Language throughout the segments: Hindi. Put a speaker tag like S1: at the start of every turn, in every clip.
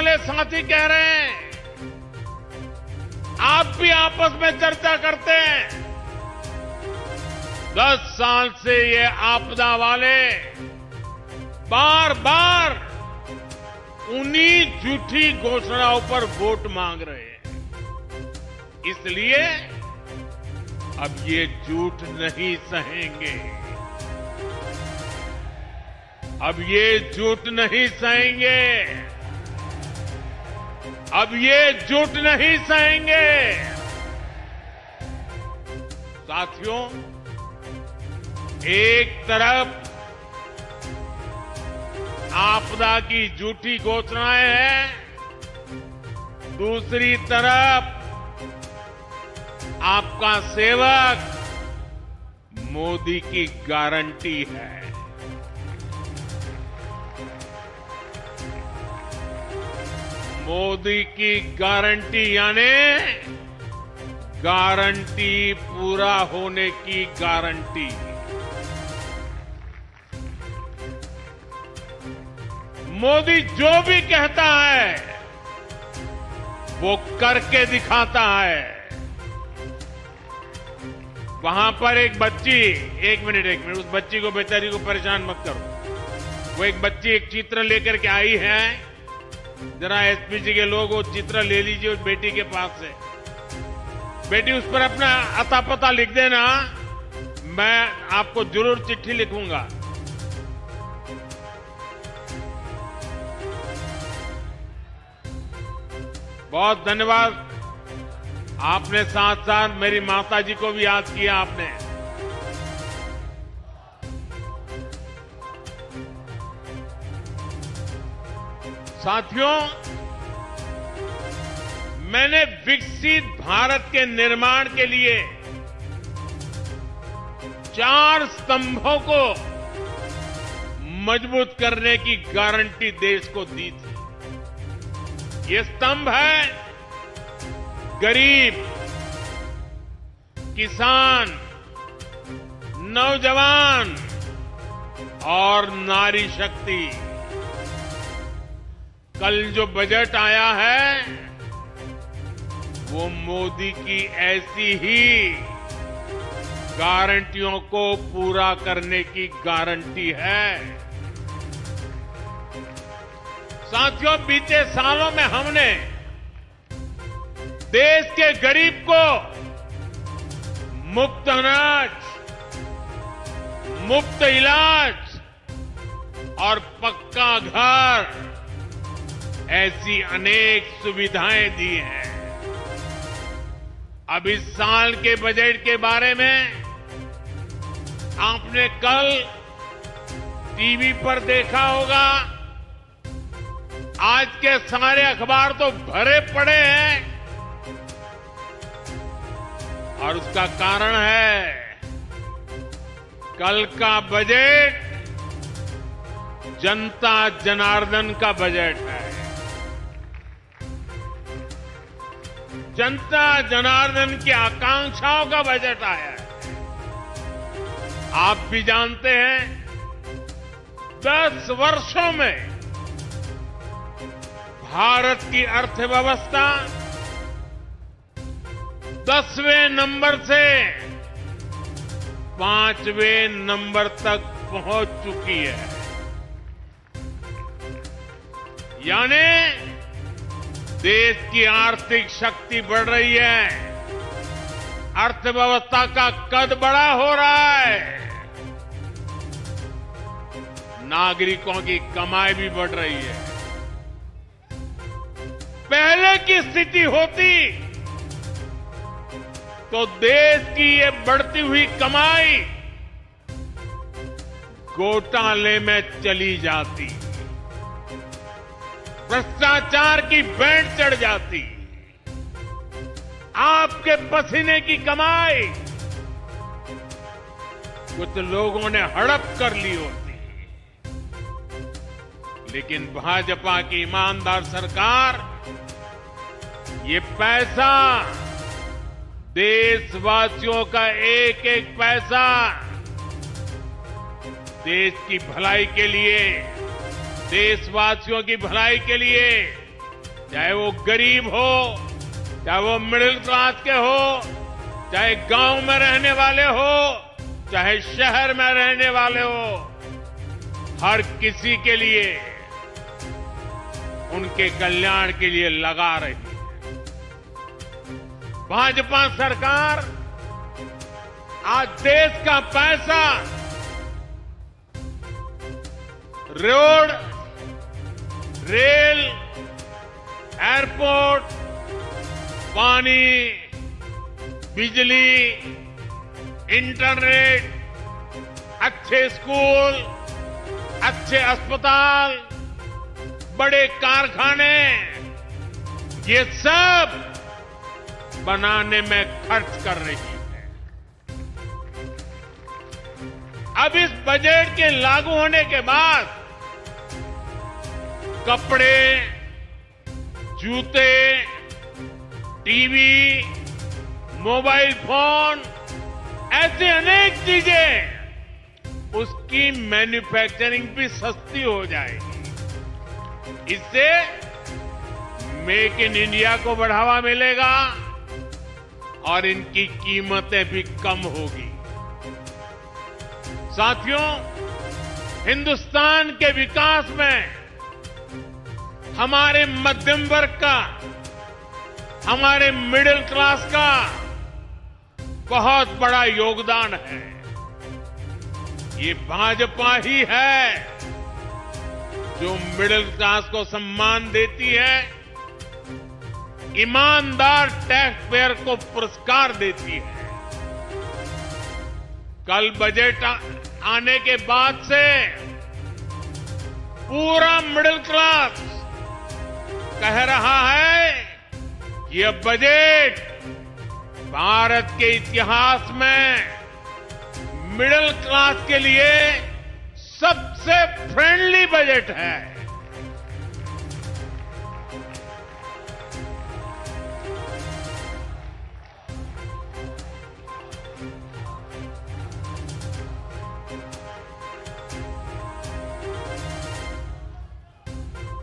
S1: वाले साथी कह रहे हैं, आप भी आपस में चर्चा करते हैं। 10 साल से ये आपदा वाले बार बार उन्हीं झूठी घोषणाओं पर वोट मांग रहे हैं। इसलिए अब ये झूठ नहीं सहेंगे, अब ये झूठ नहीं सहेंगे, अब ये झूठ नहीं सहेंगे। साथियों, एक तरफ आपदा की झूठी घोषणाएं हैं, दूसरी तरफ आपका सेवक मोदी की गारंटी है। मोदी की गारंटी यानी गारंटी पूरा होने की गारंटी। मोदी जो भी कहता है वो करके दिखाता है। वहां पर एक बच्ची, एक मिनट, उस बच्ची को, बेचारी को परेशान मत करो। वो एक बच्ची एक चित्र लेकर के आई है। जरा एसपीजी के लोग वो चित्र ले लीजिए उस बेटी के पास से। बेटी, उस पर अपना अता पता लिख देना, मैं आपको जरूर चिट्ठी लिखूंगा। बहुत धन्यवाद। आपने साथ साथ मेरी माता जी को भी याद किया आपने। साथियों, मैंने विकसित भारत के निर्माण के लिए 4 स्तंभों को मजबूत करने की गारंटी देश को दी थी। ये स्तंभ है गरीब, किसान, नौजवान और नारी शक्ति। कल जो बजट आया है वो मोदी की ऐसी ही गारंटियों को पूरा करने की गारंटी है। साथियों, बीते सालों में हमने देश के गरीब को मुफ्त अनाज, मुफ्त इलाज और पक्का घर, ऐसी अनेक सुविधाएं दी हैं। अब इस साल के बजट के बारे में आपने कल टीवी पर देखा होगा। आज के सारे अखबार तो भरे पड़े हैं और उसका कारण है कल का बजट जनता जनार्दन का बजट है। जनता जनार्दन की आकांक्षाओं का बजट आया है। आप भी जानते हैं 10 वर्षों में भारत की अर्थव्यवस्था 10वें नंबर से 5वें नंबर तक पहुंच चुकी है। यानी देश की आर्थिक शक्ति बढ़ रही है, अर्थव्यवस्था का कद बड़ा हो रहा है, नागरिकों की कमाई भी बढ़ रही है। पहले की स्थिति होती तो देश की ये बढ़ती हुई कमाई घोटाले में चली जाती, भ्रष्टाचार की बैंड चढ़ जाती, आपके पसीने की कमाई कुछ लोगों ने हड़प कर ली होती। लेकिन भाजपा की ईमानदार सरकार ये पैसा, देशवासियों का एक एक पैसा देश की भलाई के लिए, देशवासियों की भलाई के लिए चाहे वो गरीब हो, चाहे वो मिडिल क्लास के हो, चाहे गांव में रहने वाले हो, चाहे शहर में रहने वाले हो, हर किसी के लिए, उनके कल्याण के लिए लगा रही है। भाजपा सरकार आज देश का पैसा रोड, रेल, एयरपोर्ट, पानी, बिजली, इंटरनेट, अच्छे स्कूल, अच्छे अस्पताल, बड़े कारखाने, ये सब बनाने में खर्च कर रही है। अब इस बजट के लागू होने के बाद कपड़े, जूते, टीवी, मोबाइल फोन, ऐसे अनेक चीजें, उसकी मैन्युफैक्चरिंग भी सस्ती हो जाएगी। इससे मेक इन इंडिया को बढ़ावा मिलेगा और इनकी कीमतें भी कम होगी। साथियों, हिंदुस्तान के विकास में हमारे मध्यम वर्ग का, हमारे मिडिल क्लास का बहुत बड़ा योगदान है। ये भाजपा ही है जो मिडिल क्लास को सम्मान देती है, ईमानदार टैक्स पेयर को पुरस्कार देती है। कल बजट आने के बाद से पूरा मिडिल क्लास कह रहा है कि यह बजट भारत के इतिहास में मिडिल क्लास के लिए सबसे फ्रेंडली बजट है।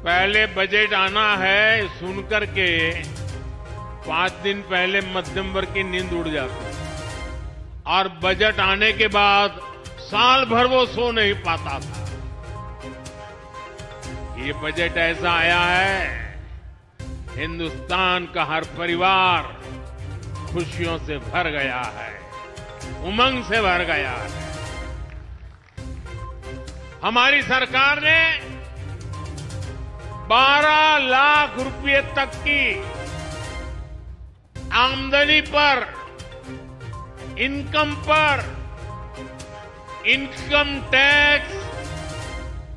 S1: पहले बजट आना है सुनकर के 5 दिन पहले मध्यम वर्ग की नींद उड़ जाती, और बजट आने के बाद साल भर वो सो नहीं पाता था। ये बजट ऐसा आया है, हिंदुस्तान का हर परिवार खुशियों से भर गया है, उमंग से भर गया है। हमारी सरकार ने 12 लाख रुपए तक की आमदनी पर, इनकम पर इनकम टैक्स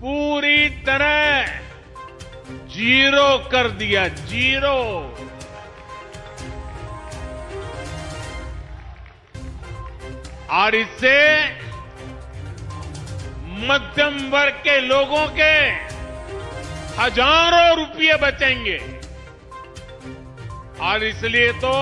S1: पूरी तरह जीरो कर दिया, जीरो। और इससे मध्यम वर्ग के लोगों के हजारों रुपये बचेंगे। और इसलिए तो